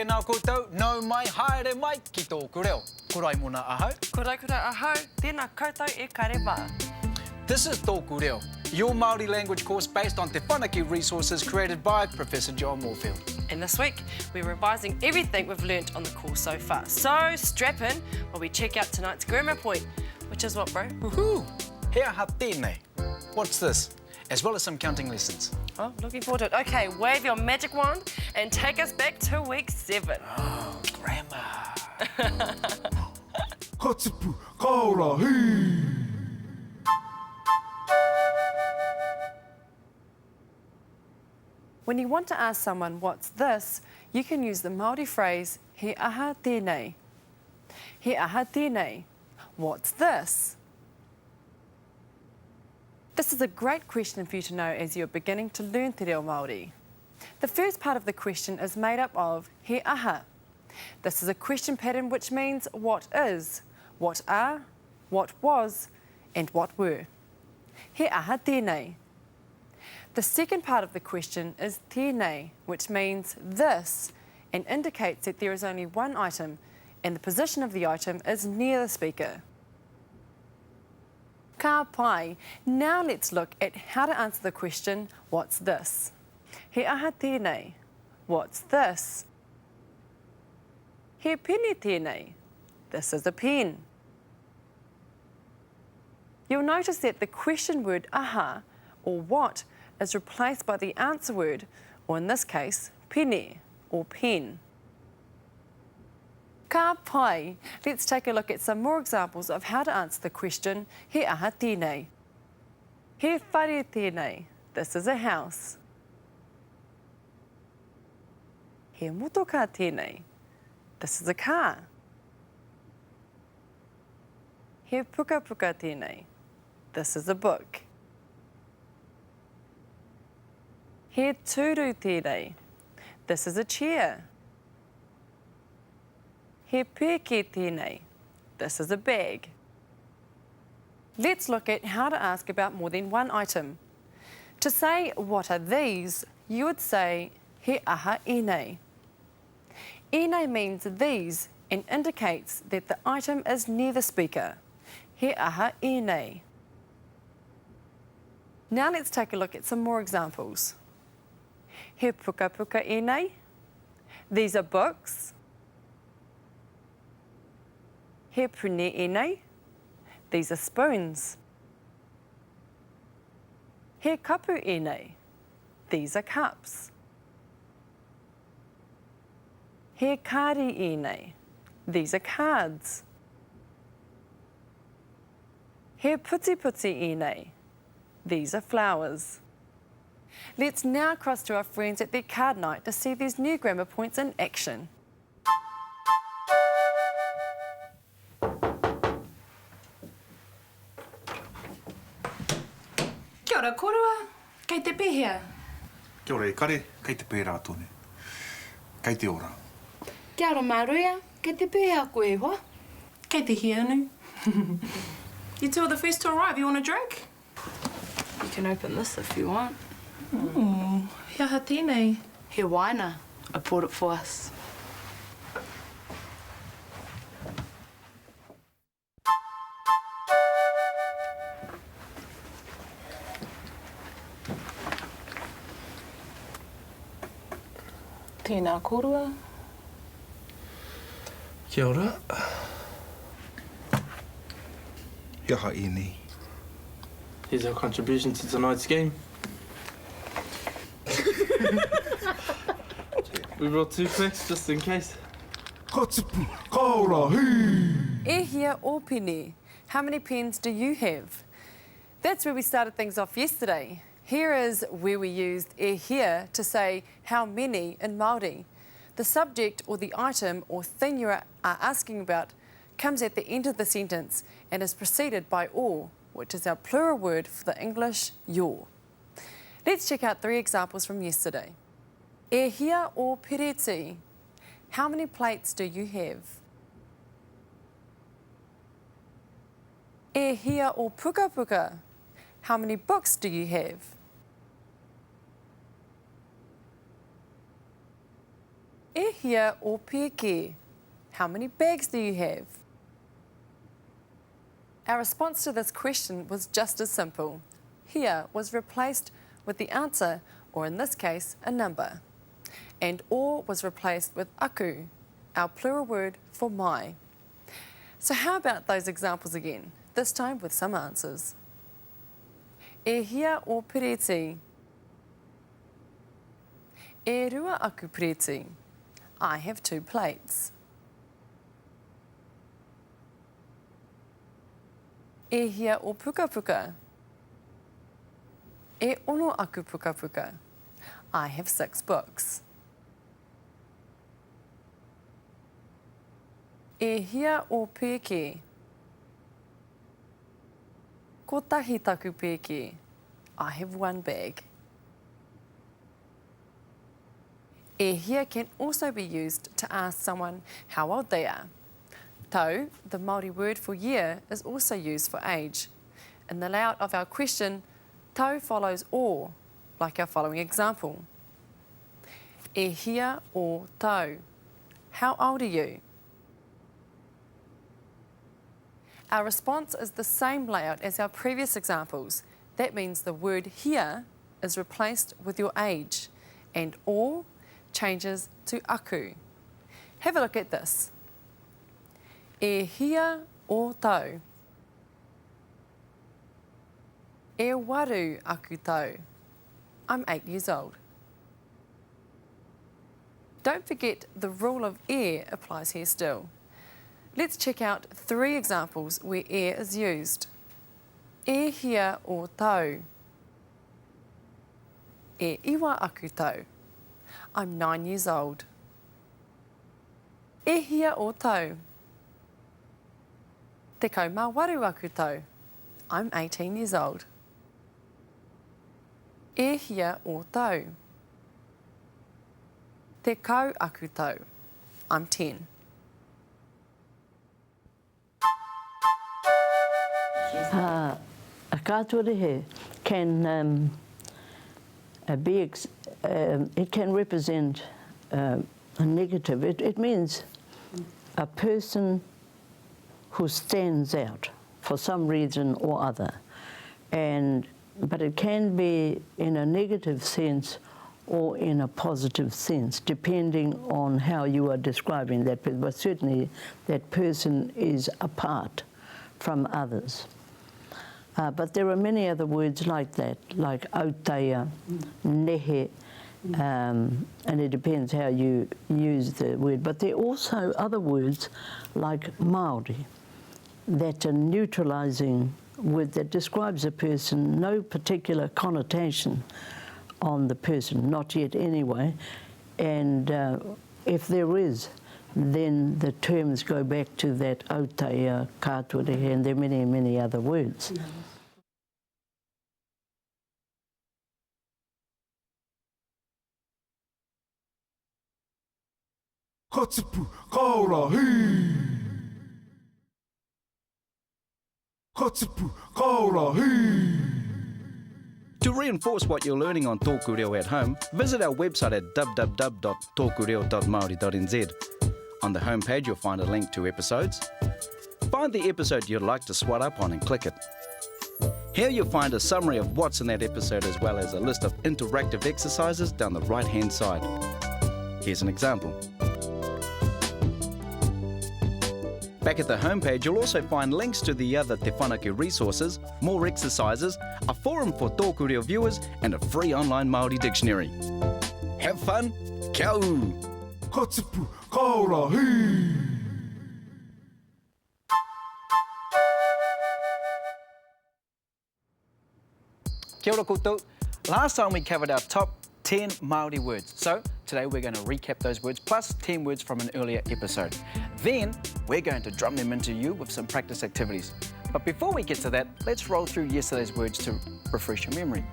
Tēnā koutou, nau mai, haere mai, ki tōku reo. Korai mona ahau. Korai ahau, tēnā koutou e kare wā. This is TŌKU Reo, your Māori language course based on Te Whanaki resources created by Professor John Moorfield. And this week, we're revising everything we've learnt on the course so far. So strap in while we check out tonight's grammar point, which is what, bro? Woohoo! He aha tēnei. What's this? As well as some counting lessons. Oh, looking forward to it. Okay, wave your magic wand and take us back to week 7. Oh, grammar. Katipu, kaora, hee! When you want to ask someone, what's this, you can use the Māori phrase, he aha tēnei. He aha tēnei. What's this? This is a great question for you to know as you're beginning to learn te reo Māori. The first part of the question is made up of he aha. This is a question pattern which means what is, what are, what was, and what were. He aha tēnei. The second part of the question is tēnei, which means this, and indicates that there is only one item, and the position of the item is near the speaker. Ka pai. Now let's look at how to answer the question, what's this? He aha tēnei. What's this? He pene tēnei. This is a pen. You'll notice that the question word aha, or what, is replaced by the answer word, or in this case, pene, or pen. Ka pai. Let's take a look at some more examples of how to answer the question, he aha tēnei. He whare tēnei. This is a house. He motoka tēnei. This is a car. He puka puka tēnei. This is a book. He tūru tēnei. This is a chair. He pēke tēnei. This is a bag. Let's look at how to ask about more than one item. To say, what are these, you would say, he aha ēnei. Ēnei means these and indicates that the item is near the speaker. He aha ēnei. Now let's take a look at some more examples. He puka puka ēnei. These are books. He pune ēnei. These are spoons. He kapu ēnei. These are cups. He kāri ēnei. These are cards. He puti puti ēnei. These are flowers. Let's now cross to our friends at their card night to see these new grammar points in action. Kia ora korua, kei te pēhea. Kia ora e kare, kei te pērā tōne. Kei te ora. Kia ora māroia, kei te pēhea koe e hoa. Kei te hianu. You two are the first to arrive. You want a drink? You can open this if you want. Oh, he aha tēnei. He waina, I bought it for us. Tēnā korua. Kia ora. He aha ēnei. Here's our contribution to tonight's game. We brought 2 packs just in case. Katipu, kaora, hee! E hia o pene. How many pens do you have? That's where we started things off yesterday. Here is where we used e hia to say how many in Māori. The subject or the item or thing you are asking about comes at the end of the sentence and is preceded by o, which is our plural word for the English your. Let's check out 3 examples from yesterday. E hia o pereti. How many plates do you have? E hia o puka puka. How many books do you have? E hia o pēke. How many bags do you have? Our response to this question was just as simple. Hia was replaced with the answer, or in this case, a number. And o was replaced with aku, our plural word for my. So how about those examples again, this time with some answers? E hia o pireti. E rua aku pireti. I have 2 plates. E hia o puka puka. E ono aku puka puka. I have 6 books. E hia o pēke. Ko tahi taku pēke. I have 1 bag. E hia can also be used to ask someone how old they are. Tau, the Māori word for year, is also used for age. In the layout of our question, tau follows o, like our following example. E hia o tau. How old are you? Our response is the same layout as our previous examples. That means the word hia is replaced with your age, and o changes to aku. Have a look at this. E hia o tau. E waru aku tau. I'm 8 years old. Don't forget the rule of e applies here still. Let's check out 3 examples where e is used. E hia o tau. E iwa aku tau. I'm 9 years old. E hia o tau. Te kau mā waru aku tau. I'm 18 years old. E hia o tau. Te kau aku tau. I'm 10. A kāturehe can it can represent a negative. It means a person who stands out for some reason or other, but it can be in a negative sense or in a positive sense, depending on how you are describing that person. But certainly that person is apart from others. But there are many other words like that, like autaia, nehe, and it depends how you use the word. But there are also other words like Māori that are neutralising word that describes a person, no particular connotation on the person, not yet anyway. And if there is, then the terms go back to that autaia, kāturehe, and there are many, many other words. Katipu kaora hi. Katipu kaora hi. To reinforce what you're learning on Tōku Reo at home, visit our website at www.tokureo.maori.nz. On the homepage, you'll find a link to episodes. Find the episode you'd like to swat up on and click it. Here you'll find a summary of what's in that episode, as well as a list of interactive exercises down the right-hand side. Here's an example. Back at the homepage, you'll also find links to the other Te Whanake resources, more exercises, a forum for Tōku Reo viewers, and a free online Māori dictionary. Have fun, kia ora! Katipu kaora hi. Kia ora koutou. Last time we covered our top 10 Māori words. So today we're going to recap those words plus 10 words from an earlier episode. Then we're going to drum them into you with some practice activities. But before we get to that, let's roll through yesterday's words to refresh your memory.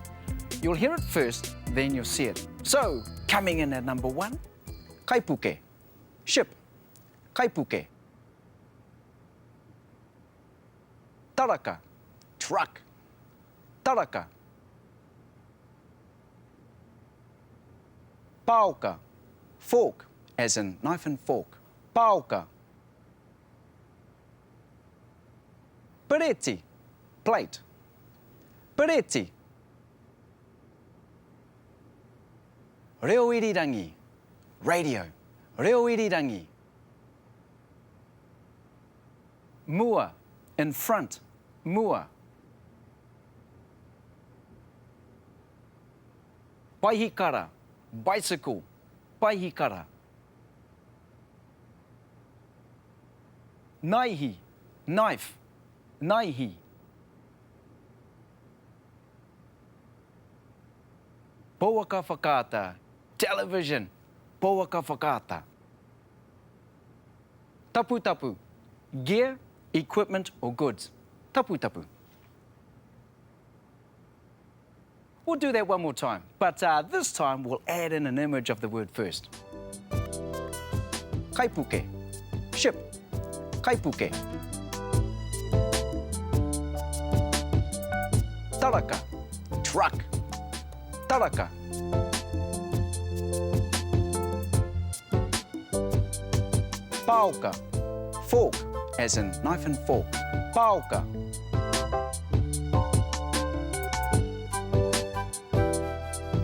You'll hear it first, then you'll see it. So, coming in at number 1, kaipuke, ship, kaipuke. Taraka, truck, taraka. Paoka, fork, as in knife and fork. Paoka. Pereti, plate. Pereti. Reo irirangi, radio. Reo irirangi. Mua, in front. Mua. Paihikara, bicycle. Paihikara. Naihi, knife. Naihi. Pouaka whakaata, television. Pouaka whakaata. Tapu tapu, gear, equipment or goods. Tapu tapu. We'll do that one more time, but this time we'll add in an image of the word first. Kaipuke, ship. Kaipuke. Taraka, truck. Taraka. Paoka, fork, as in knife and fork. Paoka.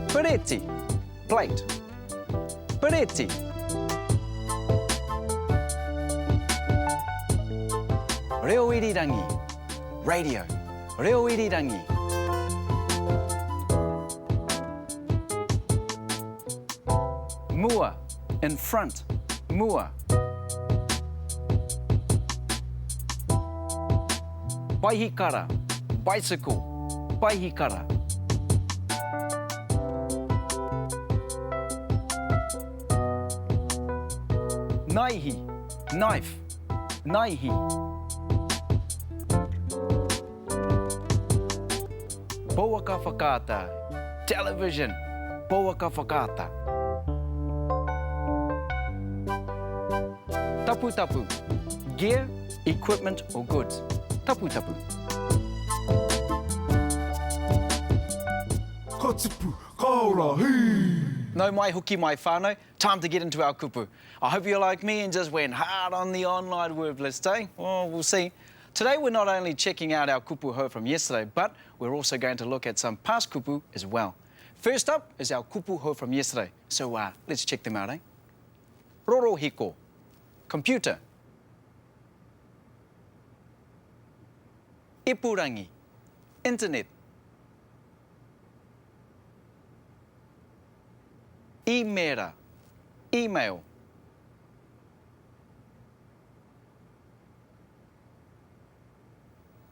Pereti, plate. Pereti. Reo irirangi, radio. Reo irirangi. Mua, in front. Mua. Paihikara, bicycle. Paihikara. Naihi, knife. Naihi. Pouaka whakaata, television. Pouaka whakaata. Tapu tapu, gear, equipment or goods. Tapu tapu. Katipu, kaora, hei. No mai hoki mai whānau, time to get into our kupu. I hope you're like me and just went hard on the online word list, eh? Well, we'll see. Today we're not only checking out our kupu ho from yesterday, but we're also going to look at some past kupu as well. First up is our kupu ho from yesterday, so let's check them out, eh? Roro hiko, computer. Ipurangi, internet. Imera, email.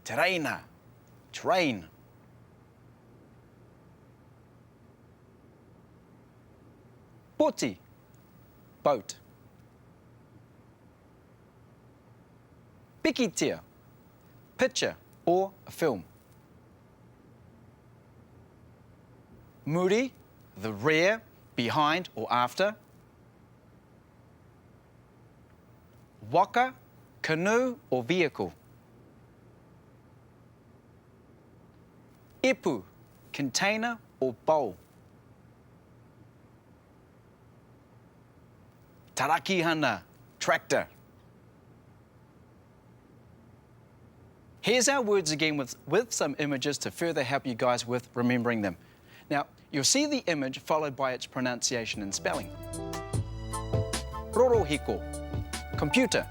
Treina, train. Poti, boat. Pikitia, picture or a film. Muri, the rear, behind or after. Waka, canoe or vehicle. Ipu, container or bowl. Tarakihana, tractor. Here's our words again with some images to further help you guys with remembering them. Now, you'll see the image followed by its pronunciation and spelling. Rorohiko, computer.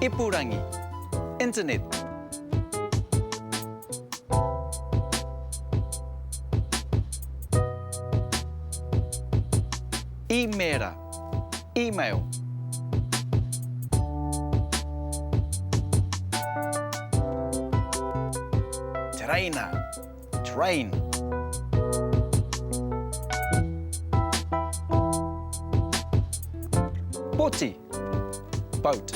Ipurangi, internet. Imera, email. Treina, train. Poti, boat.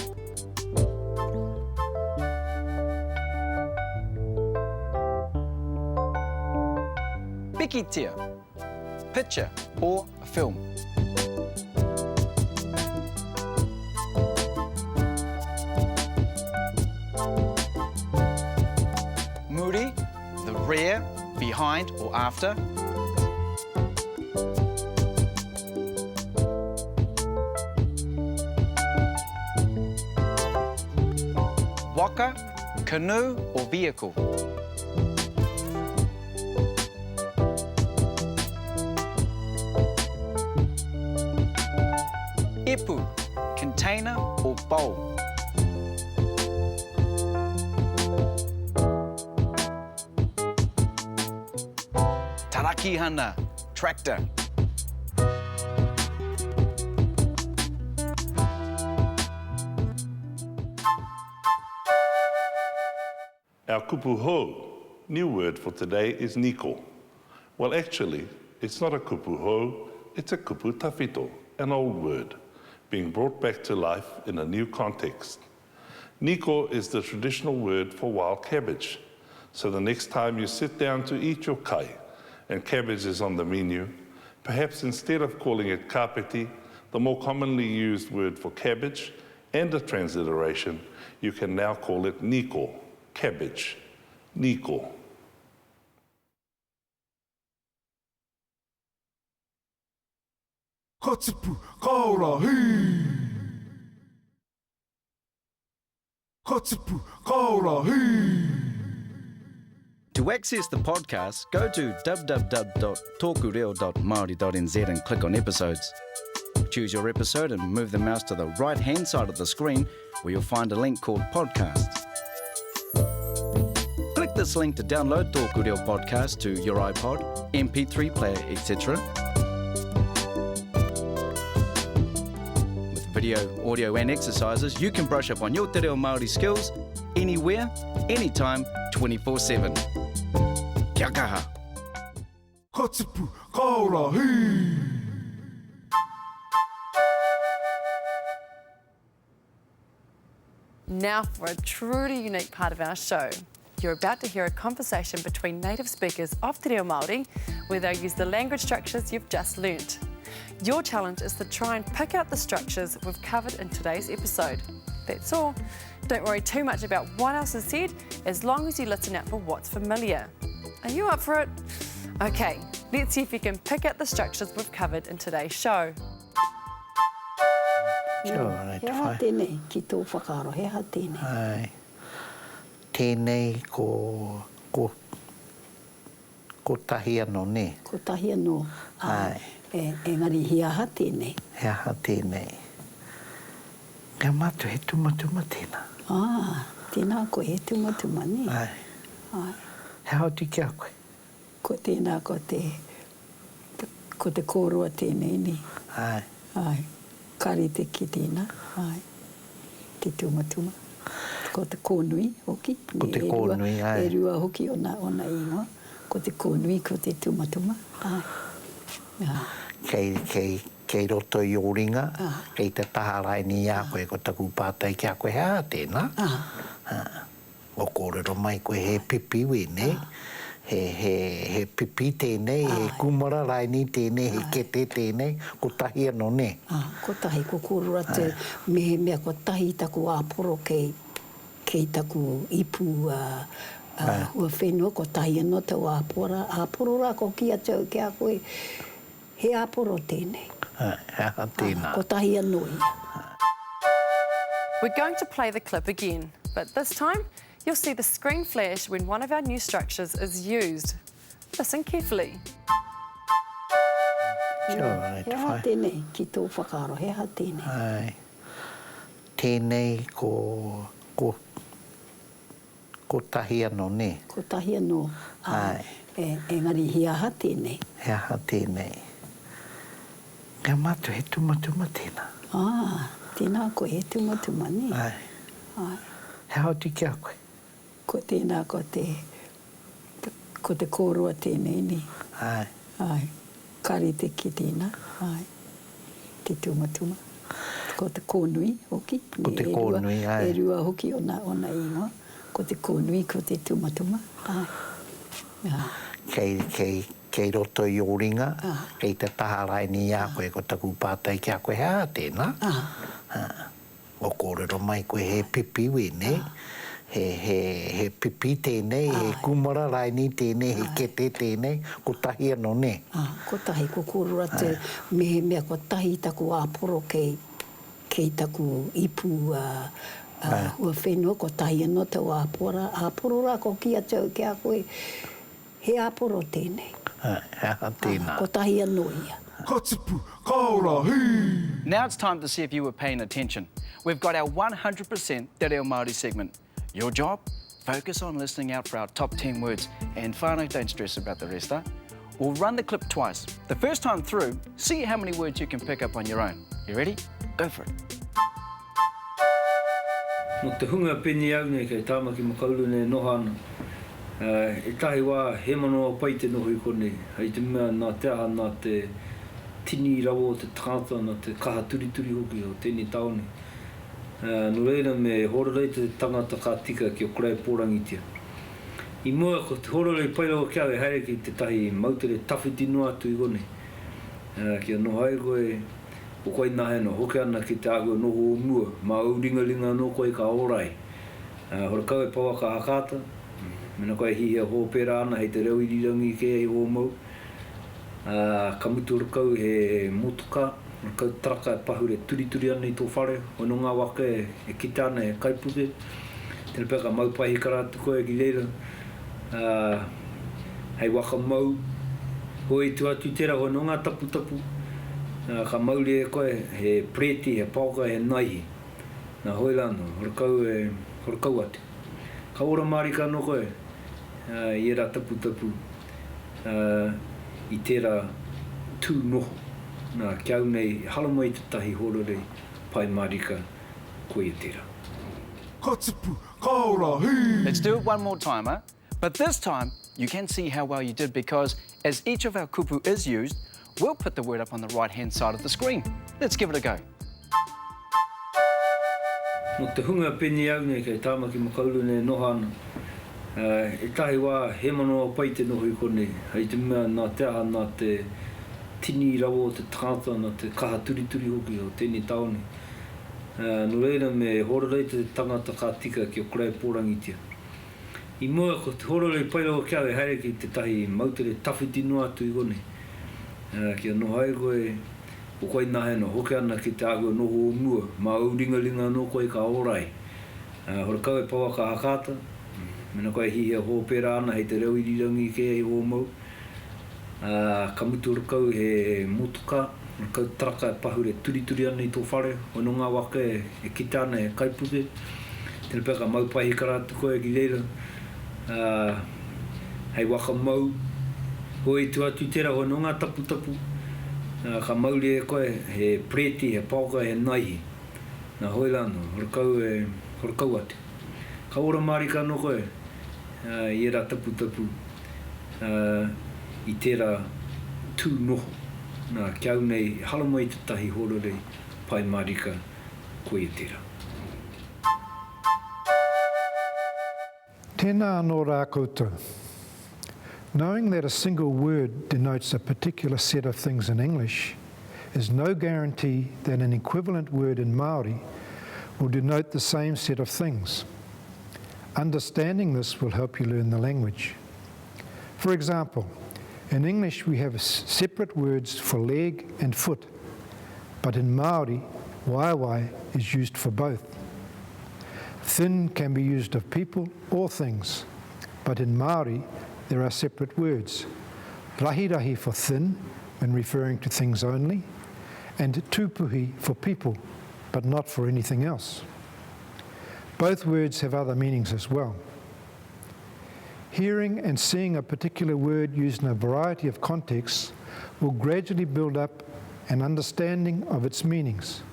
Pikitia, picture or a film. Muri, the rear, behind or after. waka, canoe or vehicle? Epu, container or bowl? Tarakihana, tractor. Our kupu ho, new word for today, is niko. Well, actually, it's not a kupu ho, it's a kupu tawhito, an old word, being brought back to life in a new context. Niko is the traditional word for wild cabbage. So the next time you sit down to eat your kai and cabbage is on the menu, perhaps instead of calling it kapiti, the more commonly used word for cabbage, and a transliteration, you can now call it niko, cabbage, niko. Katipu kaora hei. Katipu kaora hei. To access the podcast, go to www.tokureo.maori.nz and click on episodes. Choose your episode and move the mouse to the right-hand side of the screen where you'll find a link called Podcasts. Click this link to download TŌKU Reo podcast to your iPod, MP3 player, etc. With video, audio and exercises, you can brush up on your te reo Māori skills anywhere, anytime, 24/7. Kia kaha. Katipu kaora hei. Now for a truly unique part of our show. You're about to hear a conversation between native speakers of te reo Māori where they use the language structures you've just learnt. Your challenge is to try and pick out the structures we've covered in today's episode. That's all. Don't worry too much about what else is said, as long as you listen out for what's familiar. Are you up for it? Okay, let's see if you can pick out the structures we've covered in today's show. He aha tēnei, ki tō whakaaro, he aha tēnei. Ai. Tēnei ko tahi anō, ne? Ko tahi anō. Ai. Engari, he aha tēnei. He aha tēnei. Kia mātu he tumatuma tēnā. Tēnā koe he tumatuma, ne? Ai. Ai. He hao tiki a koe? Ko tēnā ko te kōrua tēnei, ne? Ai. Ai. Kari te ki tēnā, ai, te tumatuma. Ko te kōnui hoki. Ko te kōnui, ai. E rua hoki ona ingoa. Ko te kōnui, ko te tumatuma, ai. Kei roto I oringa, kei te taharai ni a koe, ko taku pātai ki a koe hea tēnā. O kōrero mai koe he pipi wene. He pipi tēnei, he kumara raini tēnei, he kete tēnei, ko tahi anō, ne? Ko tahi, ko kōrura te mea ko tahi taku āporo kei taku ipu ua whenua, ko tahi anō tau āpora. Āporo rā ko kia tau ki a koe, he āporo tēnei. He aha tēnā. Ko tahi anō ia. We're going to play the clip again, but this time, you'll see the screen flash when one of our new structures is used. Listen carefully. He aha tēnei, ki tō whakaaro, he aha tēnei. Ai. Tēnei ko tahi anō, ne? Ko tahi anō. Ai. Engari, he aha tēnei. He aha tēnei. Kia mātu he tumatuma tēnā. Tēnā koe he tumatuma, ne? Ai. Ai. He hao tiki a koe? Ko tēnā ko te kōrua tēnei, ne? Ai. Ai. Kari te ki tēnā, ai. Te tumatuma. Ko te kōnui hoki. Ko te kōnui, ai. E rua hoki ona ingoa. Ko te kōnui, ko te tumatuma, ai. Kei roto I oringa, kei te taharai ni a koe, ko taku pātai ki a koe hea tēnā. O kōrero mai koe he pipi wene. He pipi tēnei, he kumara raini tēnei, he kete tēnei, ko tahi anō, ne? Ko tahi, ko kōrura te mea ko tahi taku āporo kei taku ipu Ua whenua ko tahi anō te wāpora. Āporo rā ko kia tau ki a koe. He āporo tēnei. Ko tahi anō ia. Ka tipu, ka ora, hei! Now it's time to see if you were paying attention. We've got our 100% Te Reo Māori segment. Your job? Focus on listening out for our top 10 words. And whānau, don't stress about the rest, huh? We'll run the clip twice. The first time through, see how many words you can pick up on your own. You ready? Go for it. No te hunga peni au nei kei tāmaki makaulu nei noha ana. E tahi wā he manoa pai te noho I konei. Hei te mea nā te aha nā te tini rawo o te tāta nā te kaha turituri hoki o tēnei taone. No reira me hororei te tangata ka tika ki o korai pōrangitia. I mua ko te hororei pai rawa kia e haere ki te tahi mautere tawhiti noa atu I konei. Kia no hai koe o koe nahe no hoke ana ki te agua noho o mua. Ma au ringaringa no koe ka orai. Hora kau e pawa ka hakata. Mena koe hihia hōpera ana hei te reo irirangi ke hei hō mau. Ka mutu ora kau he motuka. Ora kau taraka e pahure turituri ana I tō whare. O no ngā waka e kite ana e kaipuke. Tēnā pēka mau pahi karatu koe ki reira. Hei waka mau. Hoi tu atu tera ho no ngā tapu tapu. Ka mauri e koe he preti, he pauka, he naihi. Nā hoi lano, hora kau atu. Ka ora marika no koe. I era tapu tapu. I tērā tū noho. Nā kia au nei hala mai te tahi hororei pai marika koe I tērā. Ka tipu, ka ora, hei! Let's do it one more time, huh? But this time, you can see how well you did because as each of our kupu is used, we'll put the word up on the right-hand side of the screen. Let's give it a go. No te hunga peni au nei kei tāmaki makaulu nei noha ana. E tahi wā he manoa pai te noho I konei. Hei te mea nā te aha nā te tini rawo o te tāta nā te kaha turituri hoki o tēnei taone. No reira me hororei te tangata ka tika ki o korai pōrangitia. I mua ko te hororei pai rawa kia e haere ki te tahi mautere tawhiti noa atu I konei. Kia no hai koe o koe nahe no hoke ana ki te agua noho o mua. Ma au ringaringa no koe ka orai. Hora kau e pawa ka hakata. Mena koe hihia hōpera ana hei te reo irirangi ke hei hō mau. Ka mutu ora kau he motuka. Ora kau taraka e pahure turituri ana I tō whare. O no ngā waka e kite ana e kaipuke. Tēnā pēka mau pahi karatu koe ki reira. Hei waka mau. Hoi tu atu tera ho no ngā tapu tapu. Ka mauri e koe he preti, he pauka, he naihi. Nā hoi lano, hora kau atu. Ka ora marika no koe. I era tapu tapu. I tērā tū noho. Nā kia au nei hala mai te tahi hororei pai marika koe I tērā. Tēnā anō rā koutou. Knowing that a single word denotes a particular set of things in English is no guarantee that an equivalent word in Māori will denote the same set of things. Understanding this will help you learn the language. For example, in English we have separate words for leg and foot, but in Māori, waiwai is used for both. Thin can be used of people or things, but in Māori there are separate words. Rahirahi for thin, when referring to things only, and tūpuhi for people, but not for anything else. Both words have other meanings as well. Hearing and seeing a particular word used in a variety of contexts will gradually build up an understanding of its meanings.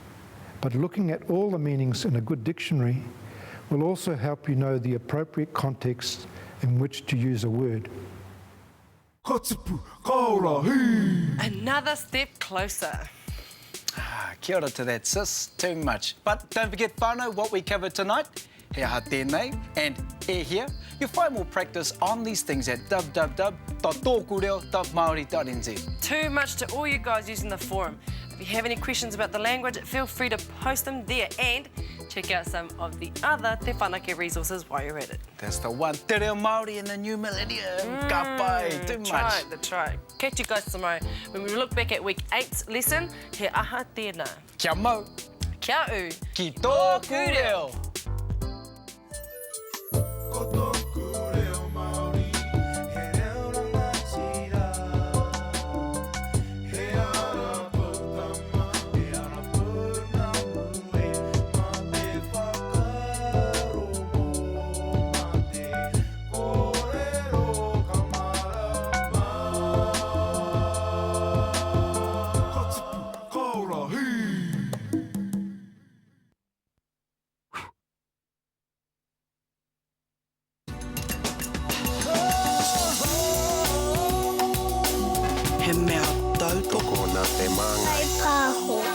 But looking at all the meanings in a good dictionary will also help you know the appropriate context in which to use a word. Ka tipu, ka ora, hei! Another step closer. Kia ora to that, sis. Too much. But don't forget, whānau, what we covered tonight. He aha tēnei and e here. You'll find more practice on these things at www.tōkureo.maori.nz. Too much to all you guys using the forum. If you have any questions about the language, feel free to post them there and check out some of the other Te Whanake resources while you're at it. That's the one. Te Reo Māori in the new millennium. Ka pai, too much. That's right. Catch you guys tomorrow when we look back at week 8's lesson. He aha tēnā. Kia mau. Kia u. Ki tōku reo. He mea tau toko na te maanga. Kai pāho.